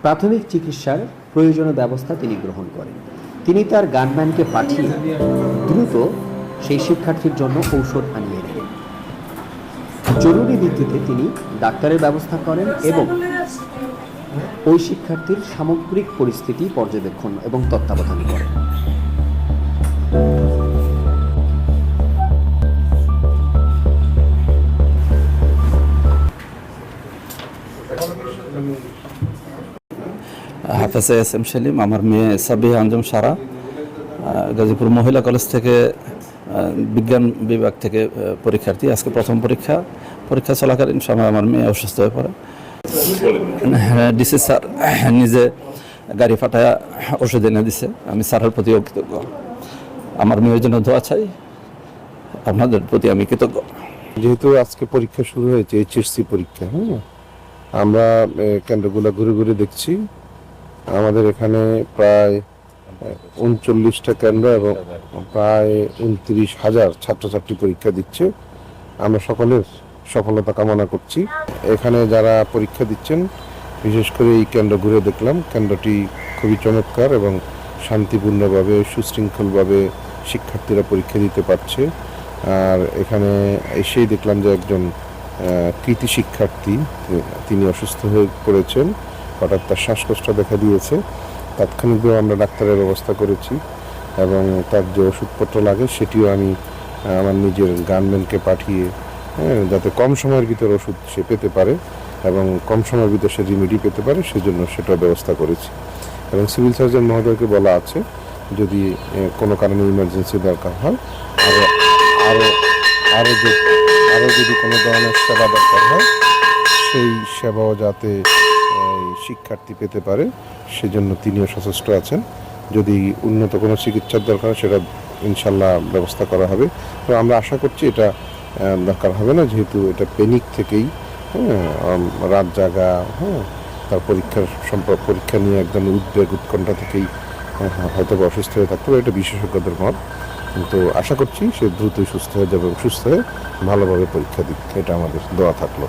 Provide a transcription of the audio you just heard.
প্রাথমিক চিকিৎসার প্রয়োজনীয় ব্যবস্থা তিনি গ্রহণ করেন। তিনি তার গানম্যানকে পাঠিয়ে দ্রুত সেই শিক্ষার্থীর জন্য ঔষধ আনিয়ে দেন। জরুরি ভিত্তিতে তিনি ডাক্তারের ব্যবস্থা করেন এবং ওই শিক্ষার্থীর সামগ্রিক পরিস্থিতি পর্যবেক্ষণ এবং তত্ত্বাবধান করেন। হাফেজ এস এম সেলিম, আমার মেয়ে সাবিহা আঞ্জুম সারা, গাজীপুর মহিলা কলেজ থেকে বিজ্ঞান বিভাগ থেকে পরীক্ষার্থী। আজকে প্রথম পরীক্ষা চলাকালীন সময় আমার মেয়ে অসুস্থ হয়ে পড়ে। ডিসি স্যার নিজে গাড়ি পাঠায় ওষুধ এনে দিছে। আমি স্যারের প্রতিও কৃতজ্ঞ। আমার মেয়ের জন্য দোয়া চাই, আপনাদের প্রতি আমি কৃতজ্ঞ। যেহেতু আজকে পরীক্ষা শুরু হয়েছে, এইচএসসি পরীক্ষা, আমরা কেন্দ্রগুলো ঘুরে ঘুরে দেখছি। আমাদের এখানে প্রায় 39টা কেন্দ্র এবং প্রায় 29,000 ছাত্রছাত্রী পরীক্ষা দিচ্ছে। আমরা সকলের সফলতা কামনা করছি। এখানে যারা পরীক্ষা দিচ্ছেন, বিশেষ করে এই কেন্দ্র ঘুরে দেখলাম, কেন্দ্রটি খুবই চমৎকার এবং শান্তিপূর্ণভাবে সুশৃঙ্খলভাবে শিক্ষার্থীরা পরীক্ষা দিতে পারছে। আর এখানে এসেই দেখলাম যে একজন কৃতি শিক্ষার্থী, তিনি অসুস্থ হয়ে পড়েছেন, হঠাৎ তার শ্বাসকষ্ট দেখা দিয়েছে। তাৎক্ষণিকভাবে আমরা ডাক্তারের ব্যবস্থা করেছি এবং তার যে ওষুধপত্র লাগে সেটিও আমি আমার নিজের গানম্যানকে পাঠিয়ে, যাতে কম সময়ের ভিতর ওষুধ সে পেতে পারে এবং কম সময়ের ভিতর সে রিমেডি পেতে পারে, সেজন্য সেটা ব্যবস্থা করেছি। এবং সিভিল সার্জন মহোদয়কে বলা আছে যদি কোনো কারণে ইমার্জেন্সি দরকার হয়, আরও যদি কোনো ধরনের সেবা দরকার হয়, সেই সেবাও যাতে শিক্ষার্থী পেতে পারে সেজন্য তিনিও সচেষ্ট আছেন। যদি উন্নত কোনো চিকিৎসার দরকার হয় সেটা ইনশাল্লাহ ব্যবস্থা করা হবে। তো আমরা আশা করছি এটা দরকার হবে না, যেহেতু এটা প্যানিক থেকেই রাত জাগা, তার পরীক্ষা নিয়ে একদম উদ্বেগ উৎকণ্ঠা থেকেই হয়তো অসুস্থ হয়ে থাকতে পারে, এটা বিশেষজ্ঞদের মত। কিন্তু আশা করছি সে দ্রুতই সুস্থ হয়ে যাবে এবং সুস্থ হয়ে ভালোভাবে পরীক্ষা দিক, এটা আমাদের দোয়া থাকলো।